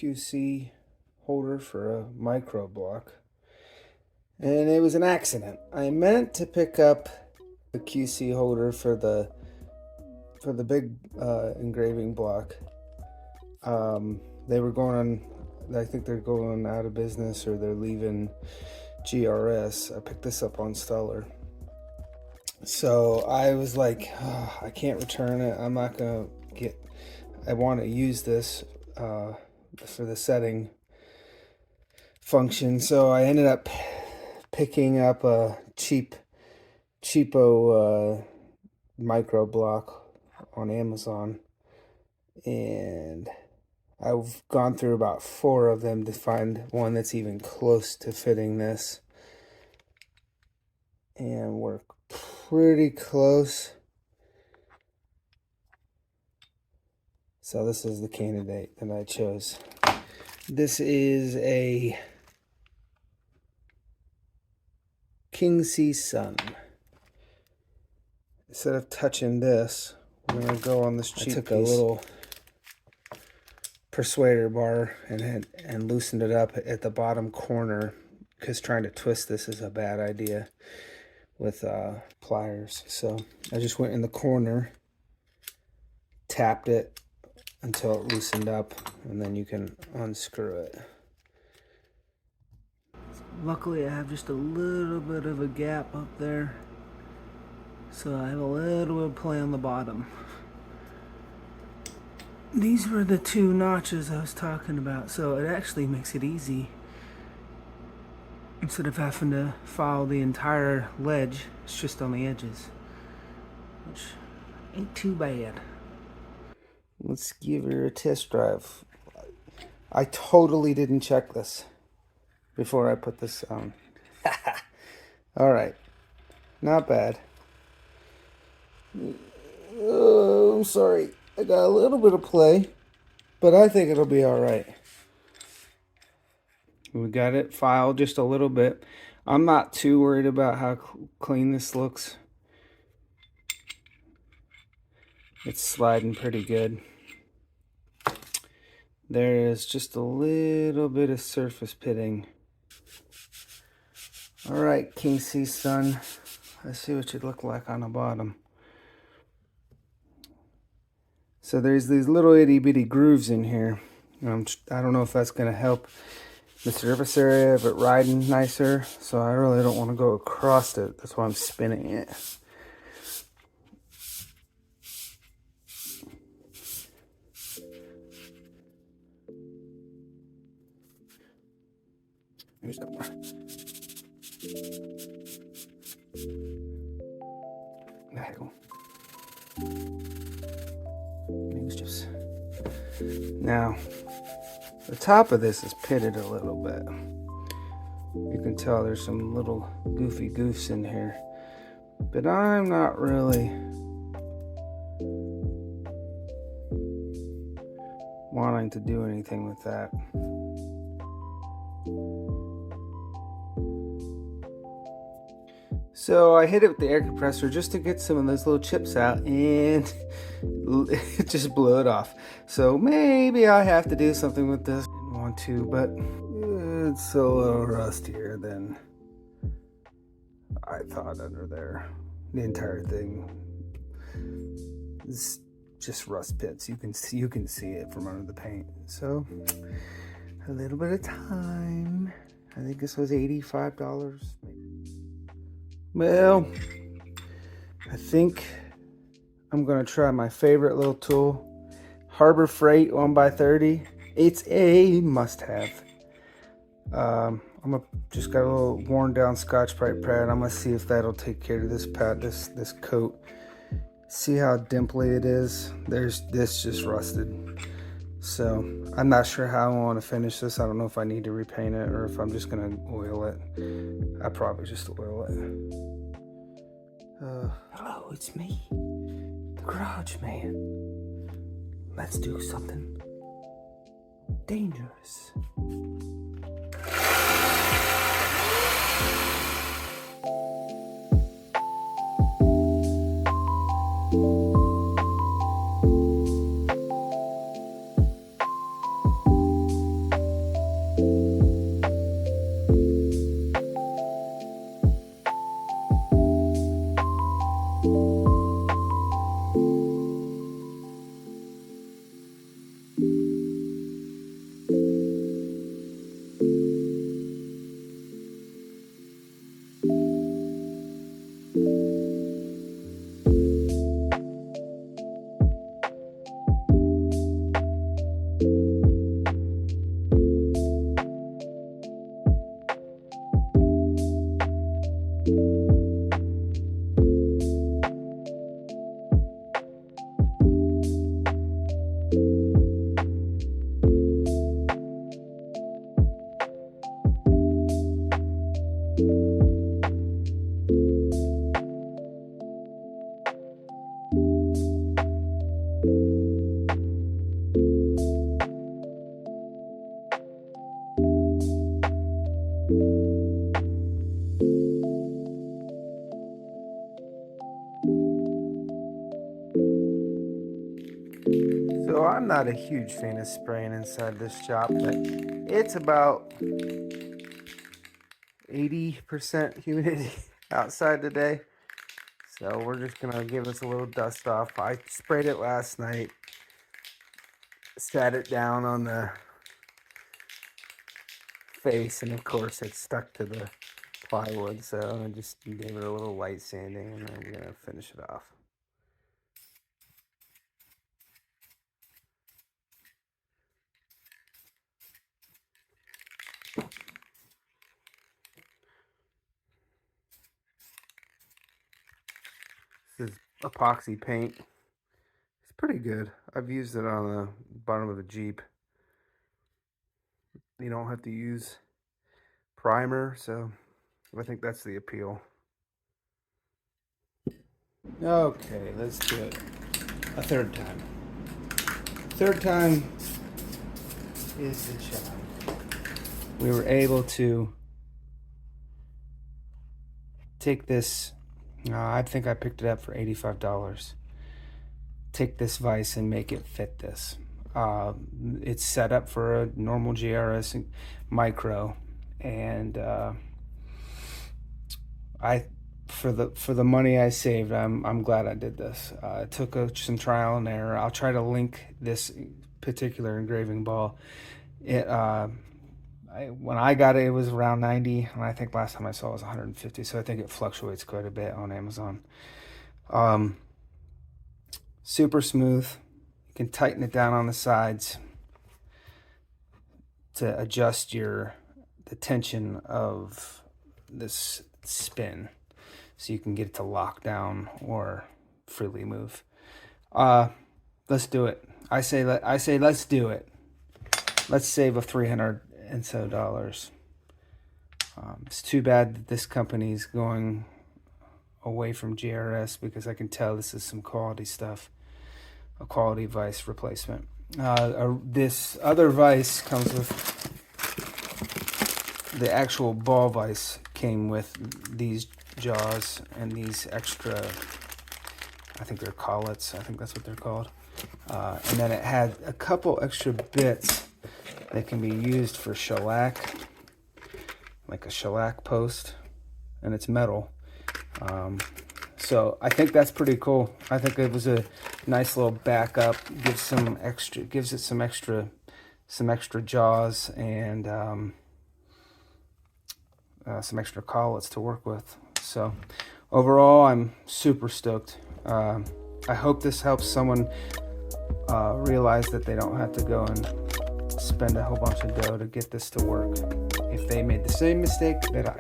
QC holder for a micro block, and it was an accident. I meant to pick up the QC holder for the big engraving block. They were going on, I think they're going out of business or they're leaving GRS. I picked this up on Stellar. So I was like, oh, I can't return it. I'm not gonna I want to use this for the setting function. So I ended up picking up a cheapo micro block on Amazon, and I've gone through about 4 of them to find one that's even close to fitting this, and we're pretty close. So this is the candidate that I chose. This is a King C Sun. Instead of touching this, we're gonna go on this cheap piece. I took a little persuader bar and loosened it up at the bottom corner, because trying to twist this is a bad idea with pliers. So I just went in the corner, tapped it until it loosened up, and then you can unscrew it. Luckily I have just a little bit of a gap up there, so I have a little bit of play on the bottom. These were the 2 notches I was talking about, so it actually makes it easy. Instead of having to file the entire ledge, it's just on the edges, which ain't too bad. Let's give her a test drive. I totally didn't check this before I put this on. Alright, not bad. Oh, I'm sorry. I got a little bit of play, but I think it'll be alright. We got it filed just a little bit. I'm not too worried about how clean this looks. It's sliding pretty good. There is just a little bit of surface pitting. Alright, King C Sun. Let's see what you look like on the bottom. So there's these little itty bitty grooves in here. I don't know if that's going to help the surface area of it riding nicer. So I really don't want to go across it. That's why I'm spinning it. Here's that one. There you go. Now, the top of this is pitted a little bit. You can tell there's some little goofy goofs in here, but I'm not really wanting to do anything with that. So I hit it with the air compressor just to get some of those little chips out, and it just blew it off. So maybe I have to do something with this. Didn't want to, but it's a little rustier than I thought under there. The entire thing is just rust pits. You can see it from under the paint. So a little bit of time. I think this was $85. Well, I think I'm going to try my favorite little tool, Harbor Freight 1x30. It's a must-have. Just got a little worn down Scotch-Brite pad. I'm going to see if that'll take care of this pad, this coat. See how dimply it is? This just rusted. So I'm not sure how I want to finish this. I don't know if I need to repaint it or if I'm just going to oil it. I probably just oil it. Hello, it's me, the Garage Man. Let's do something dangerous. So I'm not a huge fan of spraying inside this shop, but it's about 80% humidity outside today. So we're just gonna give this a little dust off. I sprayed it last night, sat it down on the face, and of course it stuck to the plywood. So I just gave it a little light sanding, and then I'm gonna finish it off. This is epoxy paint. It's pretty good. I've used it on the bottom of a Jeep. You don't have to use primer, so I think that's the appeal. Okay, let's do it a third time. Third time is the charm. We were able to take this, I think I picked it up for $85. Take this vise and make it fit this. It's set up for a normal GRS micro, and for the money I saved, I'm glad I did this. It took some trial and error. I'll try to link this particular engraving ball. When I got it, it was around 90, and I think last time I saw it was 150. So I think it fluctuates quite a bit on Amazon. Super smooth. You can tighten it down on the sides to adjust the tension of this spin, so you can get it to lock down or freely move. Let's do it. I say let's do it. Let's save a $300 and so dollars. It's too bad that this company is going away from GRS, because I can tell this is some quality stuff, a quality vise replacement. This other vise comes with the actual ball vise, came with these jaws and these extra, I think they're collets, I think that's what they're called. And then it had a couple extra bits that can be used for shellac, like a shellac post, and it's metal. So I think that's pretty cool. I think it was a nice little backup. Gives it some extra jaws and some extra collets to work with. So overall, I'm super stoked. I hope this helps someone realize that they don't have to go and spend a whole bunch of dough to get this to work if they made the same mistake that I